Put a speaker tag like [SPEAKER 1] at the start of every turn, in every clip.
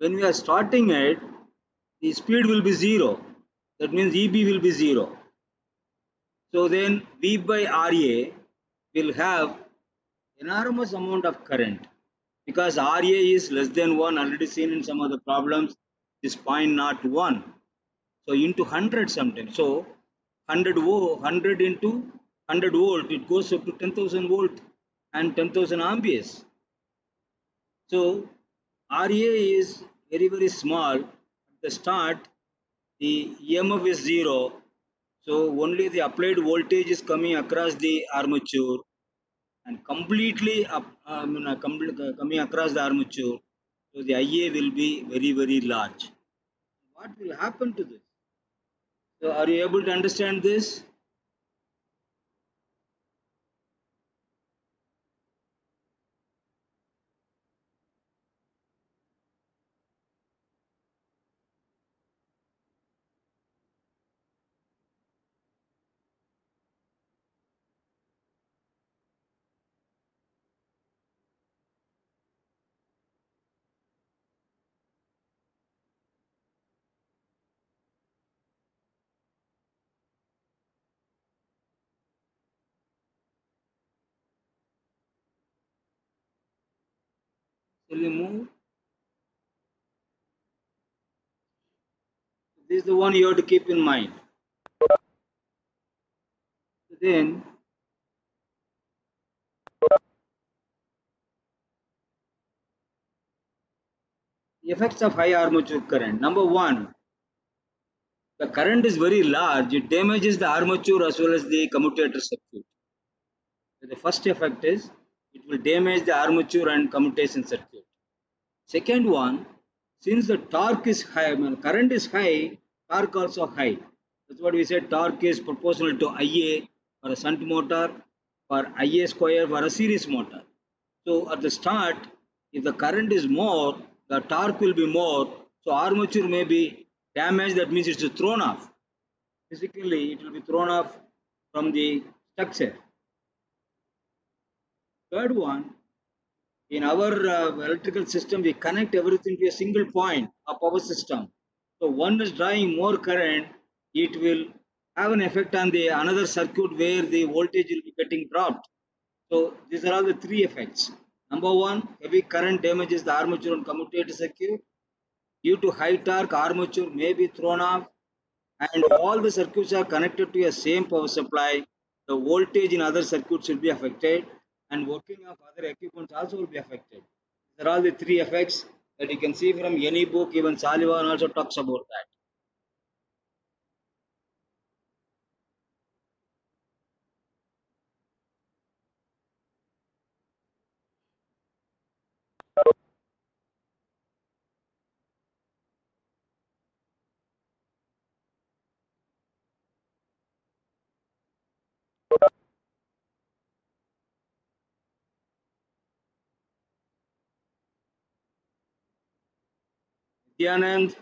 [SPEAKER 1] when we are starting it, the speed will be 0. That means EB will be 0. So then V by RA will have enormous amount of current because RA is less than 1, already seen in some of the problems, is 0.01. So into 100 sometimes. So 100 into 100 volt, it goes up to 10,000 volt and 10,000 amperes. So RA is very, very small. At the start, the EMF is 0. So only the applied voltage is coming across the armature and completely coming across the armature. So the IA will be very, very large. What will happen to this? So are you able to understand this? Shall we move? This is the one you have to keep in mind. Then the effects of high armature current. Number one, the current is very large. It damages the armature as well as the commutator circuit. So the first effect is it will damage the armature and commutation circuit. Second one, since the torque is high, current is high, torque also high. That's what we said. Torque is proportional to IA for a shunt motor, for IA square for a series motor. So at the start, if the current is more, the torque will be more. So armature may be damaged. That means it's thrown off. Physically, it will be thrown off from the structure. Third one, in our electrical system, we connect everything to a single point, a power system. So one is drawing more current, it will have an effect on the another circuit where the voltage will be getting dropped. So these are all the three effects. Number one, heavy current damages the armature and commutator circuit. Due to high torque, armature may be thrown off, and all the circuits are connected to a same power supply. The voltage in other circuits will be affected, and working of other equipments also will be affected. These are all the three effects that you can see from any book. Even Sullivan also talks about that. Nityanand,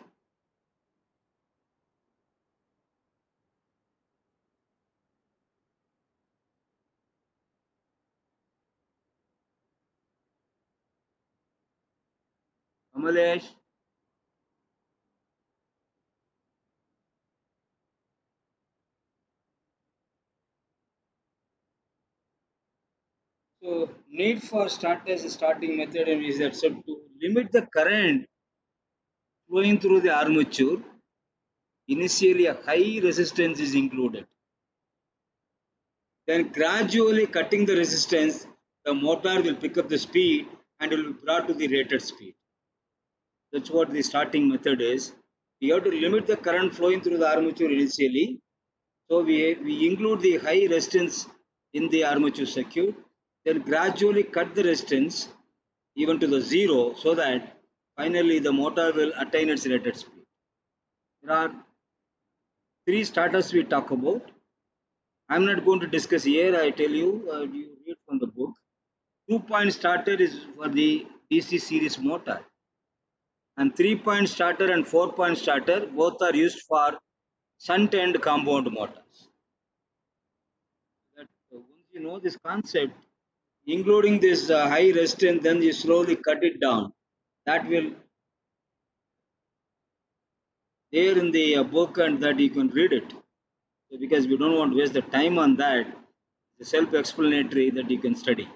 [SPEAKER 1] Kamalesh, so need for starters starting method is that so to limit the current flowing through the armature, initially a high resistance is included. Then gradually cutting the resistance, the motor will pick up the speed and will be brought to the rated speed. That's what the starting method is. We have to limit the current flowing through the armature initially. So we include the high resistance in the armature circuit, then gradually cut the resistance even to the zero so that finally the motor will attain its rated speed. There are three starters we talk about. I'm not going to discuss here. I tell you, you read from the book. 2-point starter is for the DC series motor, and 3-point starter and 4-point starter both are used for shunt and compound motors. That once you know this concept, including this high resistance, then you slowly cut it down. That will there in the book, and that you can read it. So because we don't want to waste the time on that, the self-explanatory that you can study.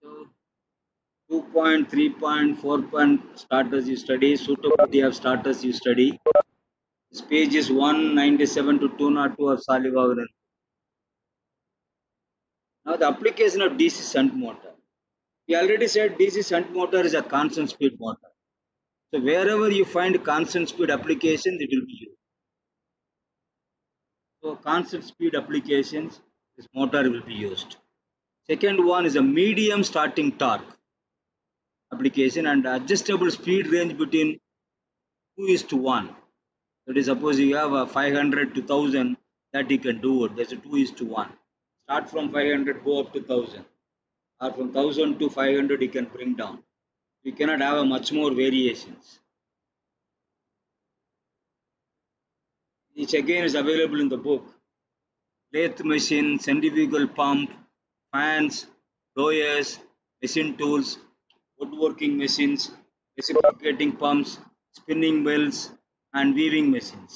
[SPEAKER 1] So 2 point, 3 point, 4 point starters you study, suitability of starters you study. This page is 197 to 202 of Salivagan. Now the application of DC shunt motor. We already said DC shunt motor is a constant speed motor. So wherever you find constant speed applications, it will be used. So constant speed applications, this motor will be used. Second one is a medium starting torque application and adjustable speed range between 2:1. That is, suppose you have a 500 to 1000, that you can do it. There's a 2:1. Start from 500, go up to 1000, or from 1000 to 500 you can bring down. You cannot have a much more variations. Which again is available in the book. Lathe machine, centrifugal pump, fans, blowers, machine tools, woodworking machines, reciprocating pumps, spinning mills, and weaving machines.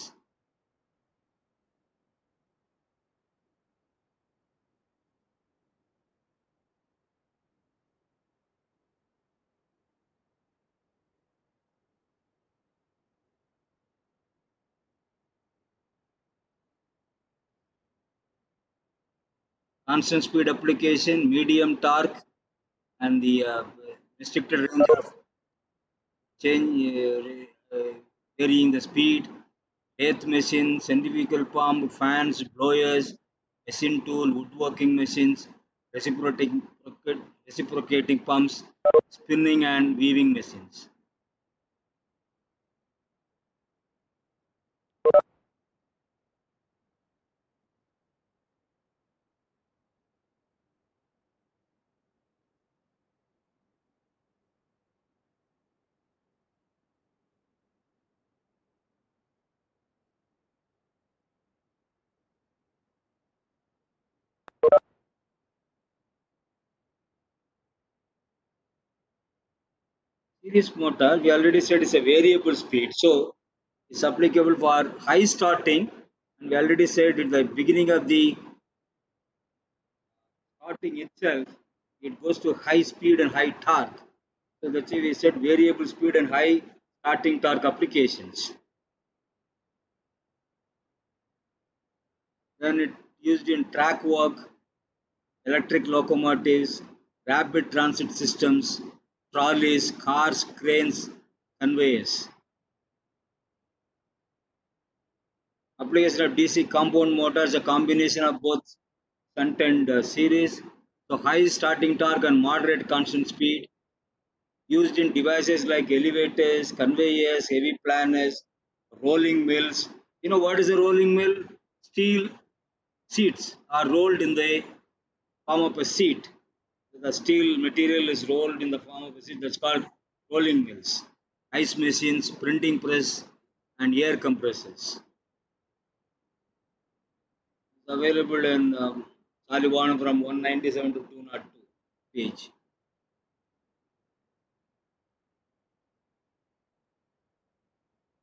[SPEAKER 1] Constant speed application, medium torque, and the restricted range of change, varying the speed, lathe machine, centrifugal pump, fans, blowers, machine tool, woodworking machines, reciprocating pumps, spinning and weaving machines. Series motor, we already said, is a variable speed, so it's applicable for high starting, and we already said at the beginning of the starting itself, it goes to high speed and high torque. So that's why we said variable speed and high starting torque applications. Then it used in track work, electric locomotives, rapid transit systems, trolleys, cars, cranes, conveyors. Application of DC compound motors, a combination of both shunt and series. So high starting torque and moderate constant speed, used in devices like elevators, conveyors, heavy planners, rolling mills. You know what is a rolling mill? Steel seats are rolled in the form of a seat. The steel material is rolled in the form of a seat. That's called rolling mills. Ice machines, printing press, and air compressors. It's available in Taliban from 197 to 202 page.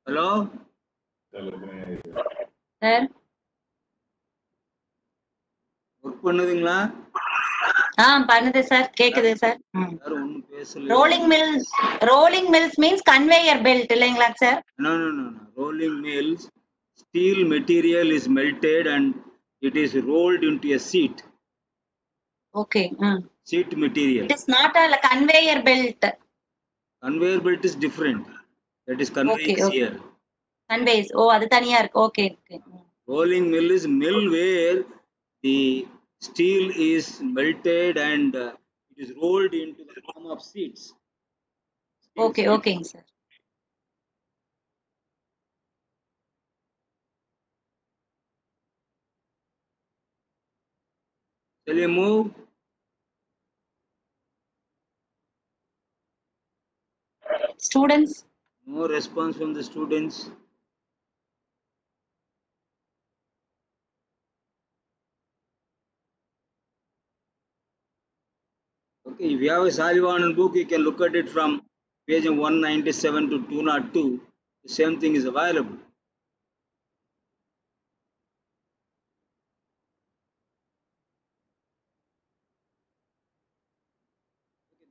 [SPEAKER 1] Hello?
[SPEAKER 2] Sir
[SPEAKER 1] work பண்ணுதுங்களா?
[SPEAKER 2] பண்ணுது sir, கேக்குது sir.
[SPEAKER 1] யாரும் ஒன்றும் பேசல.
[SPEAKER 2] Rolling mills means conveyor belt இல்லைங்களா sir?
[SPEAKER 1] No. Rolling mills, steel material is melted and it is rolled into a seat.
[SPEAKER 2] Okay.
[SPEAKER 1] Seat material.
[SPEAKER 2] It is not a conveyor belt.
[SPEAKER 1] Conveyor belt is different. That is conveyors here.
[SPEAKER 2] Conveyors. அது தனியா இருக்கு. Okay.
[SPEAKER 1] Rolling mill is mill where the steel is melted and it is rolled into the form of seats.
[SPEAKER 2] Okay, sir.
[SPEAKER 1] Shall we move?
[SPEAKER 2] Students,
[SPEAKER 1] No response from the students. Okay, if you have a Salivan book, you can look at it from page 197 to 202. The same thing is available.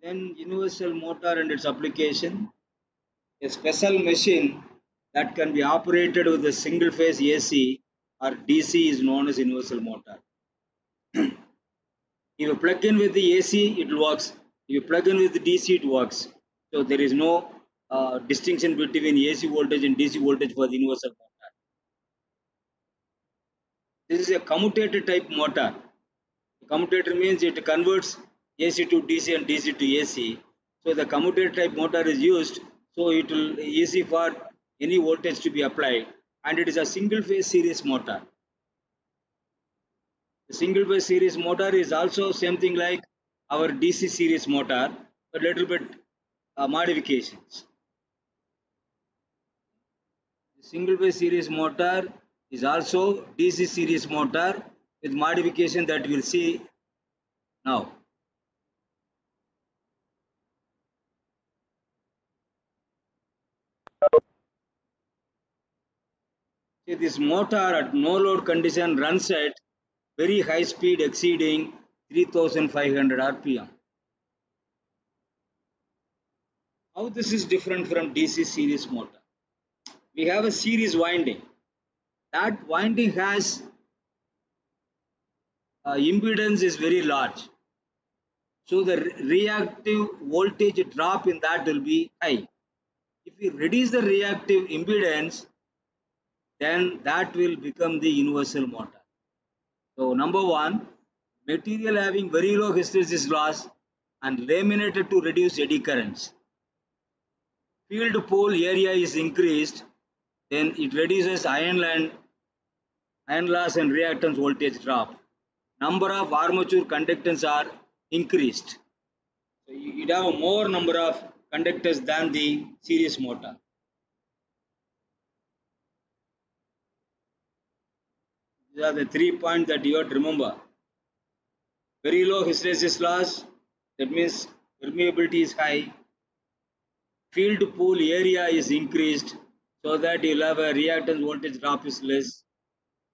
[SPEAKER 1] Then universal motor and its application. A special machine that can be operated with a single phase AC or DC is known as universal motor. If you plug in with the AC, it works. If you plug in with the DC, it works. So there is no distinction between AC voltage and DC voltage for the universal motor. This is a commutator type motor. Commutator means it converts AC to DC and DC to AC. So the commutator type motor is used, so it will easy for any voltage to be applied, and it is a single phase series motor. The single phase series motor is also same thing like our DC series motor, but little bit modifications. The single phase series motor is also DC series motor with modification that we'll see now. See, this motor at no load condition runs at very high speed exceeding 3500 rpm. How this is different from DC series motor? We have a series winding. That winding has impedance is very large. So the reactive voltage drop in that will be high. If we reduce the reactive impedance, then that will become the universal motor. So number one, material having very low hysteresis loss and laminated to reduce eddy currents. Field pole area is increased, then it reduces iron loss and reactance voltage drop. Number of armature conductance are increased. So you have more number of conductors than the series motor. These are the 3 points that you have to remember. Very low hysteresis loss, that means permeability is high. Field pool area is increased so that you'll have a reactance voltage drop is less.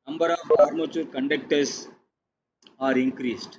[SPEAKER 1] Number of armature conductors are increased.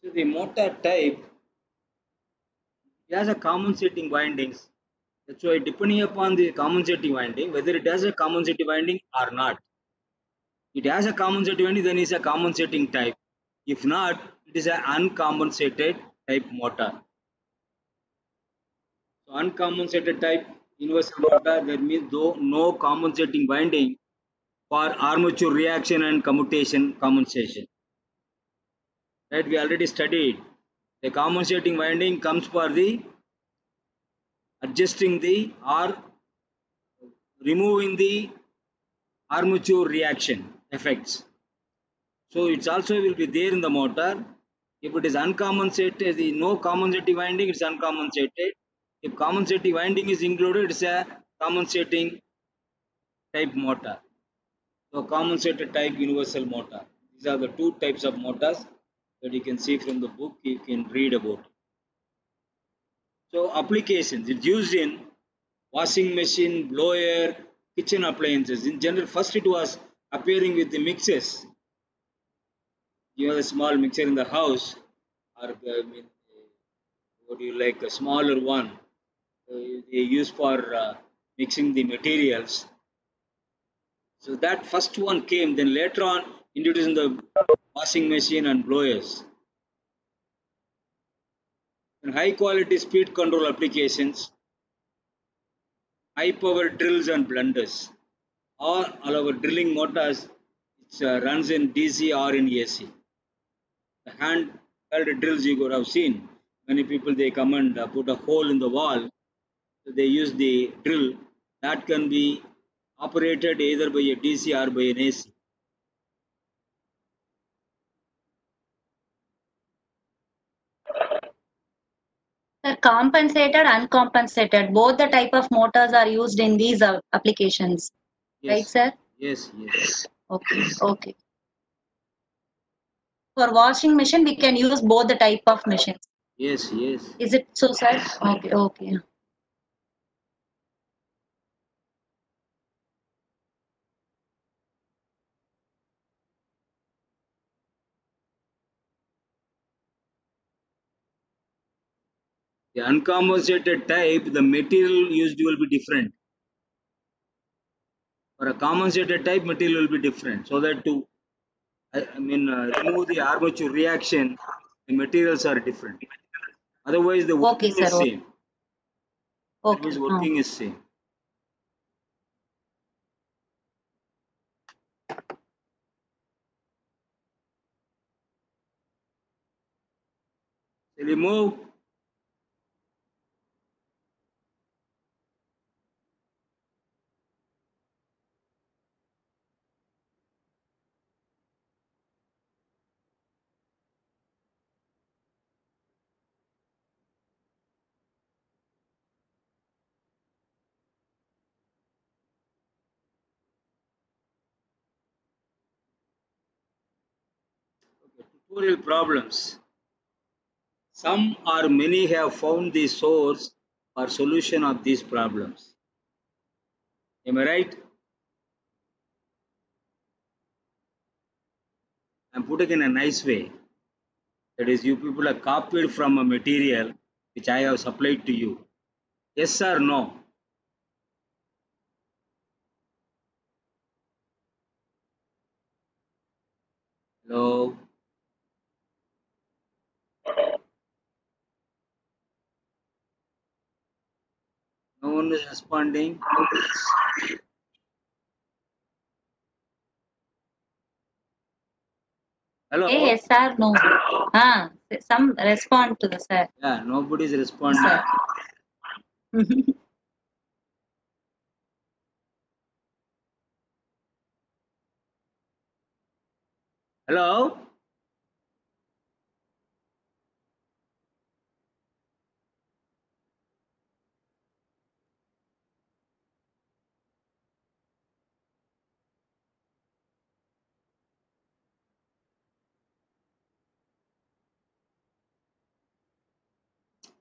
[SPEAKER 1] So the motor type has a compensating windings. That's why depending upon the compensating winding, whether it has a compensating winding or not. It has a compensating winding, then it's a compensating type. If not, it is an uncompensated type motor. So uncompensated type universal motor, that means though no compensating winding for armature reaction and commutation compensation. Right, we already studied. The compensating winding comes for the adjusting the or removing the armature reaction effects. So it's also will be there in the motor. If it is uncompensated, the no compensating winding, it's uncompensated. If compensating winding is included, it's a compensating type motor. So compensated type universal motor. These are the two types of motors that you can see from the book. You can read about. So applications, it's used in washing machine, blower, kitchen appliances. In general, first it was appearing with the mixers. You have a small mixer in the house, or what do you like, a smaller one. They use for mixing the materials. So that first one came, then later on introducing the washing machine and blowers. And high quality speed control applications, high power drills and blenders. All our drilling motors, it runs in DC or in AC. The hand held drills you could have seen. Many people they come and put a hole in the wall. So they use the drill that can be operated either by a DC or by an AC.
[SPEAKER 2] Sir, compensated, uncompensated, both the type of motors are used in these applications. Right,
[SPEAKER 1] Yes,
[SPEAKER 2] sir?
[SPEAKER 1] yes.
[SPEAKER 2] Okay, okay. For washing machine, we can use both the type of machines.
[SPEAKER 1] Yes.
[SPEAKER 2] Is it so, sir? Okay, okay.
[SPEAKER 1] The uncompensated type, the material used will be different. For a compensated type, material will be different. So that to remove the armature reaction, the materials are different. Otherwise, the
[SPEAKER 2] Okay,
[SPEAKER 1] working
[SPEAKER 2] sir.
[SPEAKER 1] is same.
[SPEAKER 2] Okay.
[SPEAKER 1] Otherwise, working is same. Shall we move? Okay, tutorial problems. Some or many have found the source or solution of these problems. Am I right? I'm putting in a nice way. That is, you people have copied from a material which I have supplied to you. Yes or no? Hello? No one is responding. Hello?
[SPEAKER 2] Yes, sir. No. Some respond to the sir.
[SPEAKER 1] Yeah, nobody is responding.
[SPEAKER 2] Sir.
[SPEAKER 1] Hello?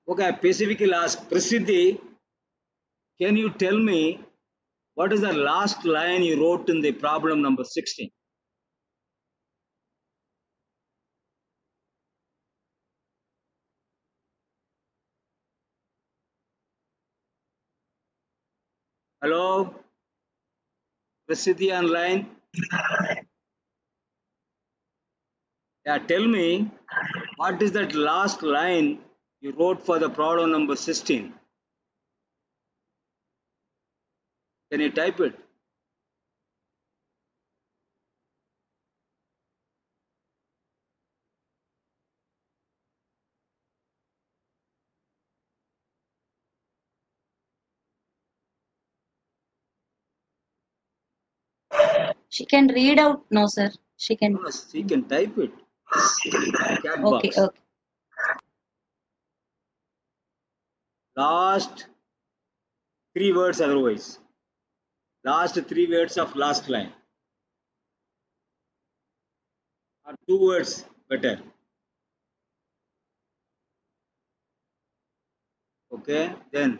[SPEAKER 1] Okay, I specifically ask Prasiddhi, can you tell me what is the last line you wrote in the problem number 16? Hello? Prasiddhi online? Yeah, tell me what is that last line you wrote for the problem number 16? Can you type it?
[SPEAKER 2] She can read out. No, sir. She can.
[SPEAKER 1] No, she can type it. Chat
[SPEAKER 2] Okay,
[SPEAKER 1] box.
[SPEAKER 2] okay.
[SPEAKER 1] Last three words otherwise. Last three words of last line. Or two words better. Okay, then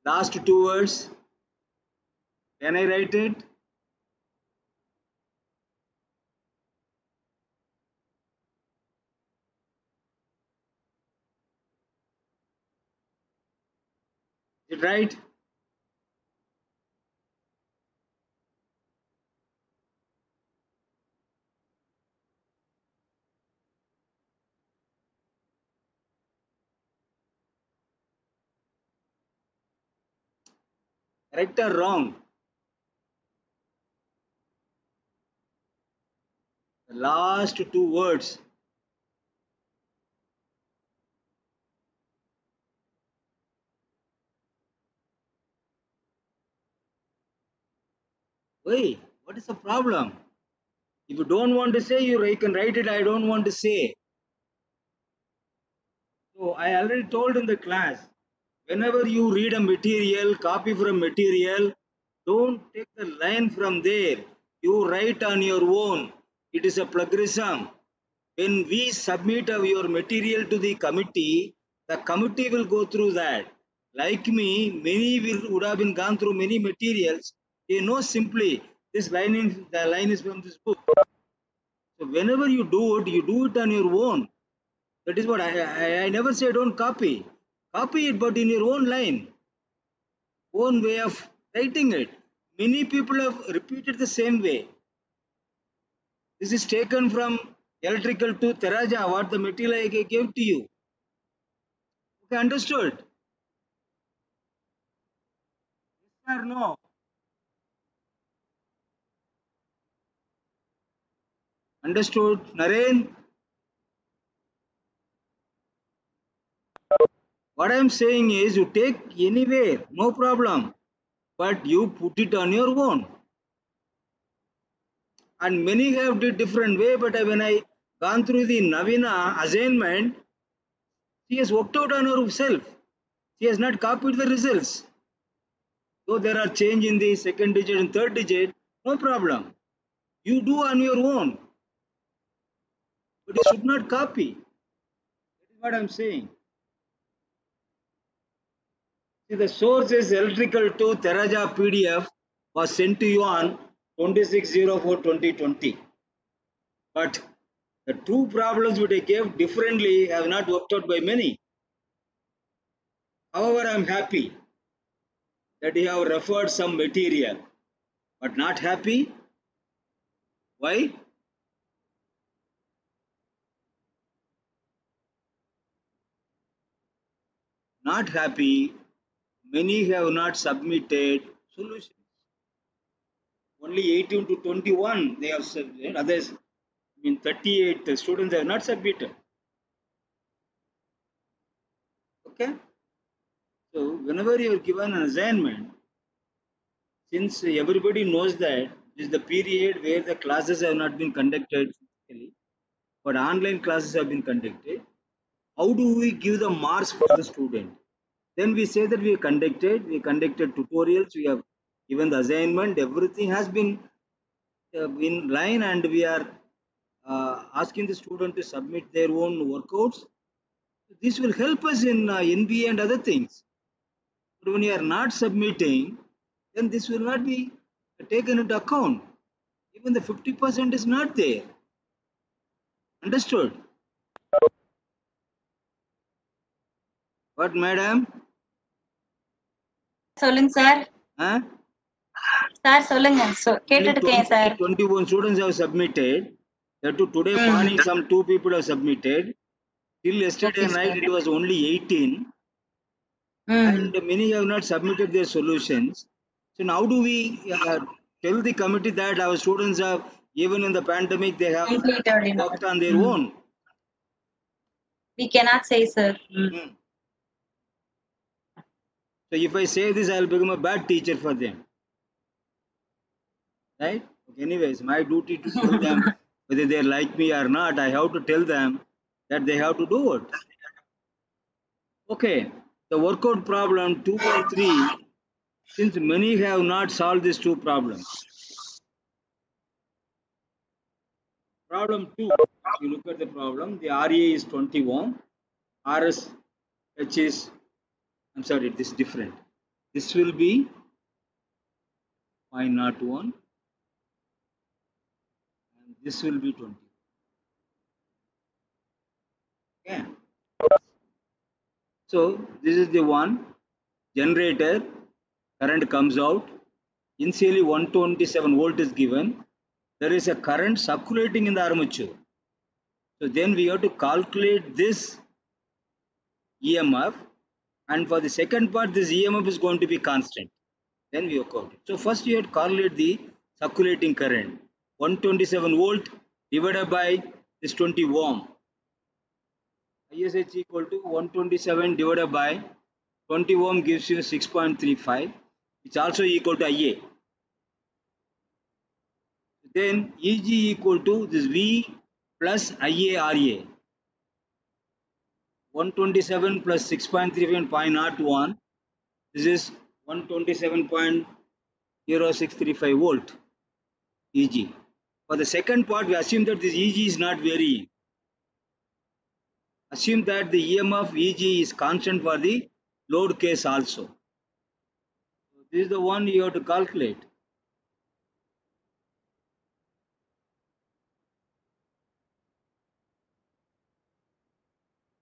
[SPEAKER 1] last two words. Can I write it? Is it right? Correct or wrong? The last two words. Wait, what is the problem? If you don't want to say, you can write it. I don't want to say. So I already told in the class, whenever you read a material, copy from material, don't take the line from there. You write on your own. It is a plagiarism. When we submit your material to the committee will go through that. Like me, many would have been gone through many materials. They know simply this the line is from this book. So whenever you do it on your own. That is what I never say don't copy. Copy it, but in your own line, own way of writing it. Many people have repeated the same way. This is taken from electrical to Teraja, what the material I gave to you. Okay, understood? Yes or no? Understood? Naren, what I am saying is you take anywhere, no problem. But you put it on your own. And many have did different way, but when I gone through the Navina assignment, she has worked out on herself. She has not copied the results. Though there are change in the second digit and third digit, no problem. You do on your own, but you should not copy. That is what I am saying. See, the source is electrical to Teraja PDF was sent to you on 26/04/2020. But the two problems which I gave differently have not worked out by many. However, I am happy that you have referred some material, but not happy. Why? Not happy. Many have not submitted solutions. Only 18 to 21 they have submitted. Others, 38 students have not submitted. Okay. So whenever you are given an assignment, since everybody knows that this is the period where the classes have not been conducted physically, but online classes have been conducted, how do we give the marks for the student? Then we say that we conducted tutorials, we have given the assignment, everything has been in line, and we are asking the student to submit their own workouts. This will help us in NBA and other things. But when you are not submitting, then this will not be taken into account. Even the 50% is not there. Understood? What, madam?
[SPEAKER 2] சொல்லுங்க sir.
[SPEAKER 1] Huh?
[SPEAKER 2] Sir சொல்லுங்க.
[SPEAKER 1] Only
[SPEAKER 2] கேட்டுட்டு இருக்கேன் sir.
[SPEAKER 1] 21 students have submitted. That to today morning, some 2 people have submitted. Till yesterday
[SPEAKER 2] Okay,
[SPEAKER 1] night,
[SPEAKER 2] sir.
[SPEAKER 1] it was only 18. And many have not submitted their solutions. So now do we tell the committee that our students have, even in the pandemic, they have
[SPEAKER 2] Completed.
[SPEAKER 1] worked on their own?
[SPEAKER 2] We cannot say, sir.
[SPEAKER 1] So if I say this, I will become a bad teacher for them. Right? Okay, anyways, my duty to tell them whether they like me or not, I have to tell them that they have to do it. Okay, the workout problem 2 and 3, since many have not solved these two problems. Problem 2, if you look at the problem, the RA is 20 ohm, RSH is, I'm sorry, this is different. This will be 0.01 and this will be 20. Okay. So this is the one generator, current comes out. Initially 127 volt is given. There is a current circulating in the armature. So then we have to calculate this EMF, and for the second part this EMF is going to be constant. Then we work out it. So first you have to calculate the circulating current. 127 volt divided by this 20 ohm. ISH equal to 127 divided by 20 ohm gives you 6.35, which also equal to IA. Then EG equal to this V plus IA RA. 127 plus 6.35 0.01. This is 127.0635 volt EG. For the second part, we assume that this EG is not varying. Assume that the EMF EG is constant for the load case also. So this is the one you have to calculate.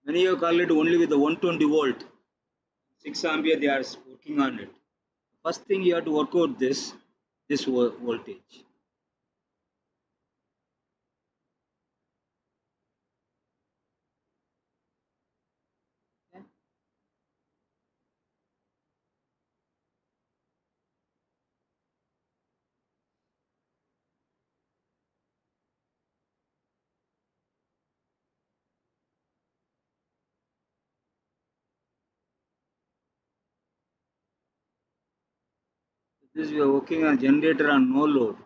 [SPEAKER 1] Many have calculated only with the 120 volt, 6 ampere they are working on it. First thing you have to work out this voltage. Okay. This we are working on generator on no load.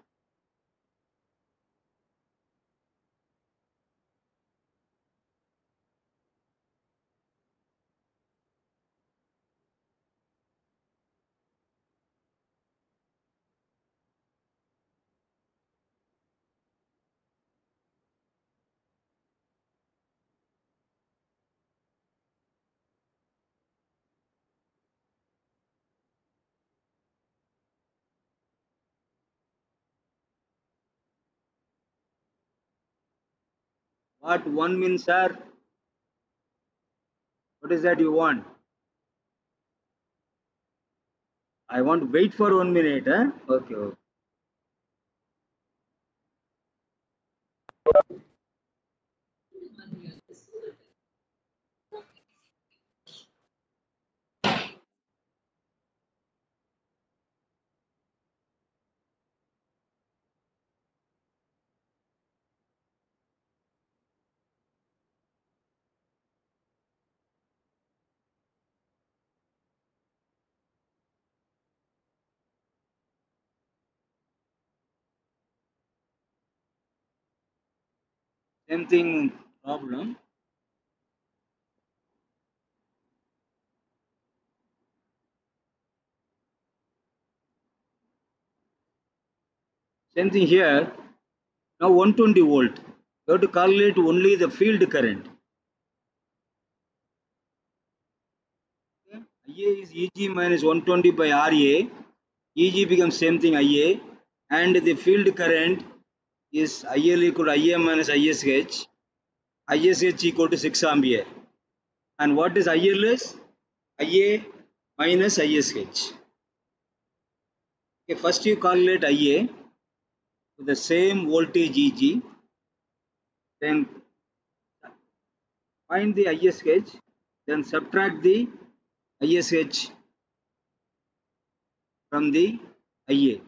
[SPEAKER 1] What one means, sir? What is that you want? I want to wait for 1 minute. Huh? Okay, okay. Same thing problem. Same thing here. Now 120 volt. You have to calculate only the field current. Okay. IA is EG minus 120 by RA. EG becomes same thing IA, and the field current is IL equal to IA minus ISH. ISH equal to 6 ampere. And what is IL is? IA minus ISH. Okay, first you calculate IA with the same voltage EG, then find the ISH, then subtract the ISH from the IA.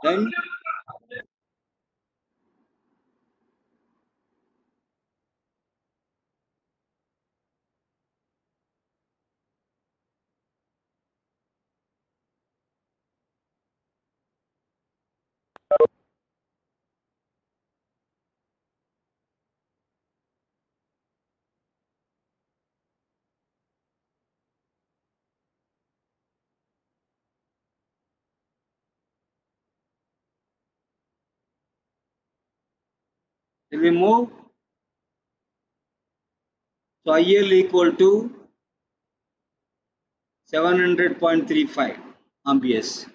[SPEAKER 1] Then Will we move? So IL equal to 700.35 amperes.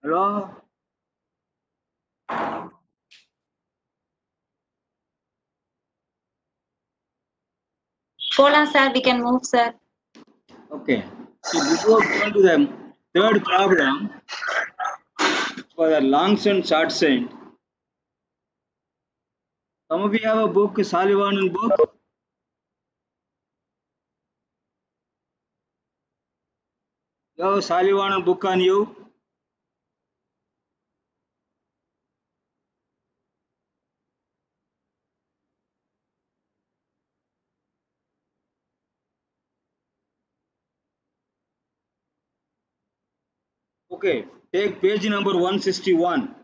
[SPEAKER 1] Hello?
[SPEAKER 2] Hold on, sir. We can move, sir.
[SPEAKER 1] Okay. So before going to the third problem, for the long shunt, short shunt, some of you have a book, Sullivan book. You have a Sullivan book on you. Okay. Take page number 161.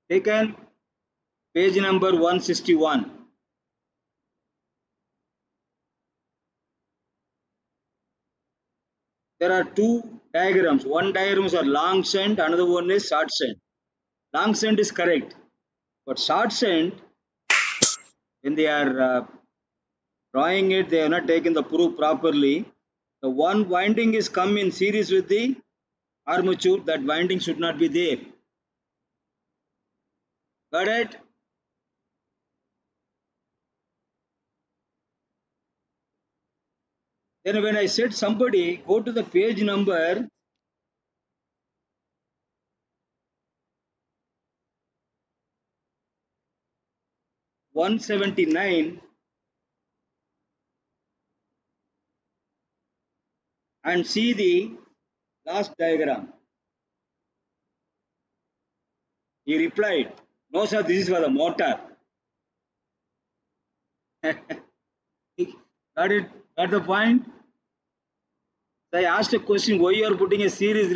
[SPEAKER 1] Taken page number 161. There are two diagrams. One diagram is a long shunt, another one is short shunt. Long shunt is correct, but short shunt, when they are drawing it, they have not taken the proof properly. The one winding is come in series with the armature. That winding should not be there. Got it? Then when I said somebody go to the page number 179 and see the last diagram. He replied, no sir, this is for the motor. Got it? Got the point? So I asked a question, why you are putting a series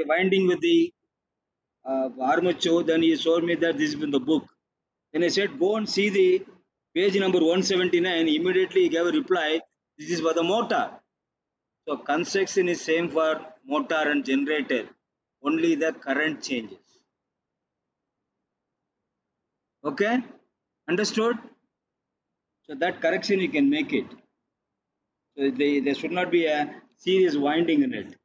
[SPEAKER 1] winding with the armature? Then he showed me that this is in the book. Then I said, go and see the page number 179. Immediately he gave a reply, this is for the motor. So construction is same for motor and generator. Only the current changes. Okay? Understood? So that correction you can make it. So there should not be a serious winding in it.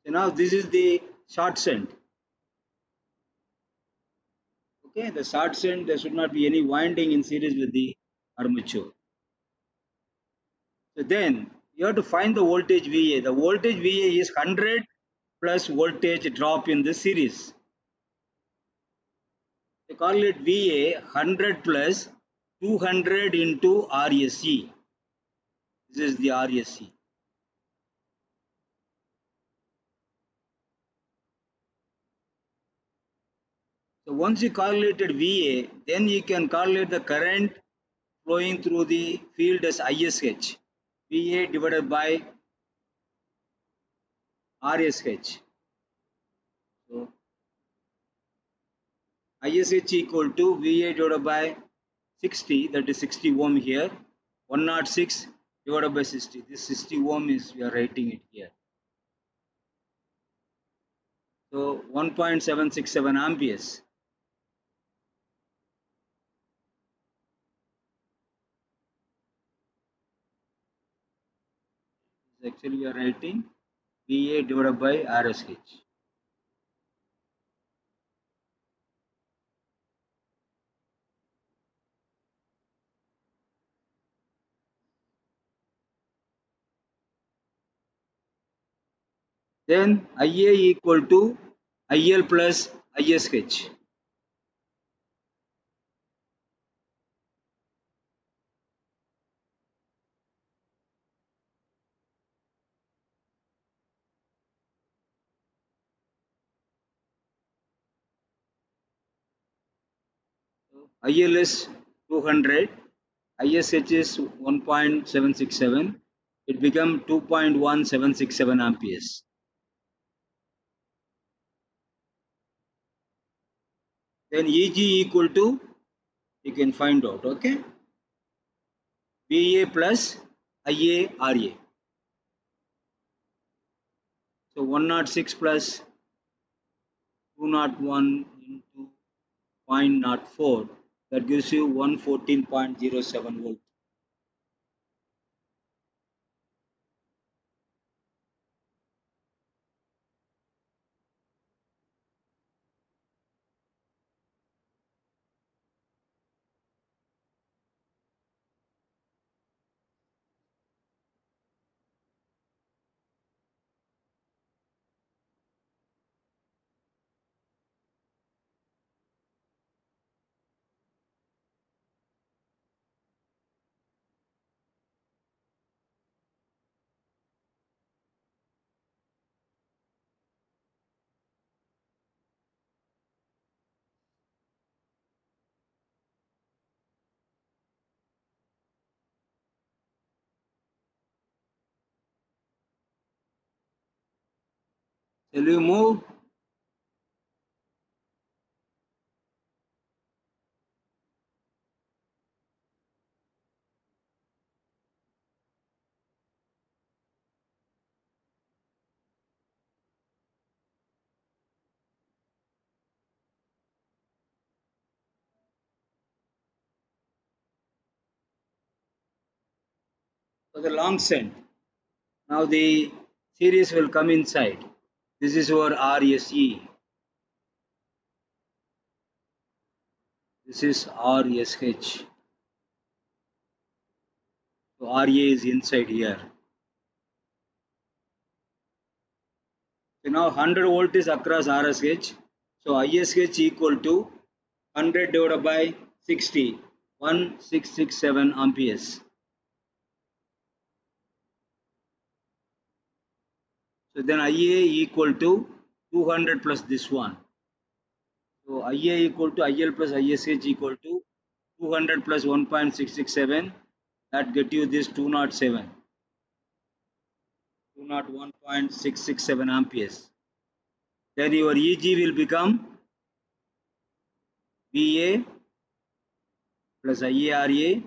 [SPEAKER 1] So now this is the short shunt. Okay, the short shunt, there should not be any winding in series with the armature. So then you have to find the voltage VA. The voltage VA is 100 plus voltage drop in the series. They call it VA 100 plus 200 into RSE. This is the RSE. So once you calculated VA, then you can calculate the current flowing through the field as ISH. VA divided by RSH. So ISH equal to VA divided by 60, that is 60 ohm here. 106 divided by 60. This 60 ohm is, we are writing it here. So 1.767 amperes. Actually, you are writing VA divided by RSH. Then IA equal to IL plus ISH. IL is 200, ISH is 1.767. It become 2.1767 amperes. Then EG equal to, you can find out, okay? VA plus IA RA. So 106 plus 201 into 0.04, that gives you 114.07 volt. Shall we move? For the long send. Now the series will come inside. This is our RSE. This is RSH. So RA is inside here. So now 100 volt is across RSH. So ISH equal to 100 divided by 60, 1667 amperes. So then IA equal to 200 plus this one. So IA equal to IL plus ISH equal to 200 plus 1.667. That get you this 207. 201.667 amperes. Then your EG will become VA plus IARA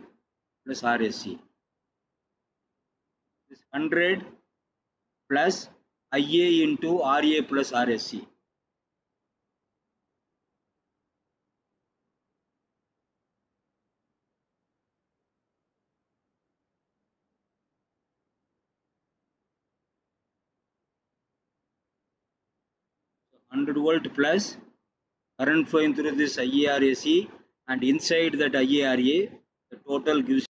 [SPEAKER 1] plus RSC. This 100 plus IA into RA plus RSC. So 100 volt plus current flowing through this IARAC, and inside that IARA, the total gives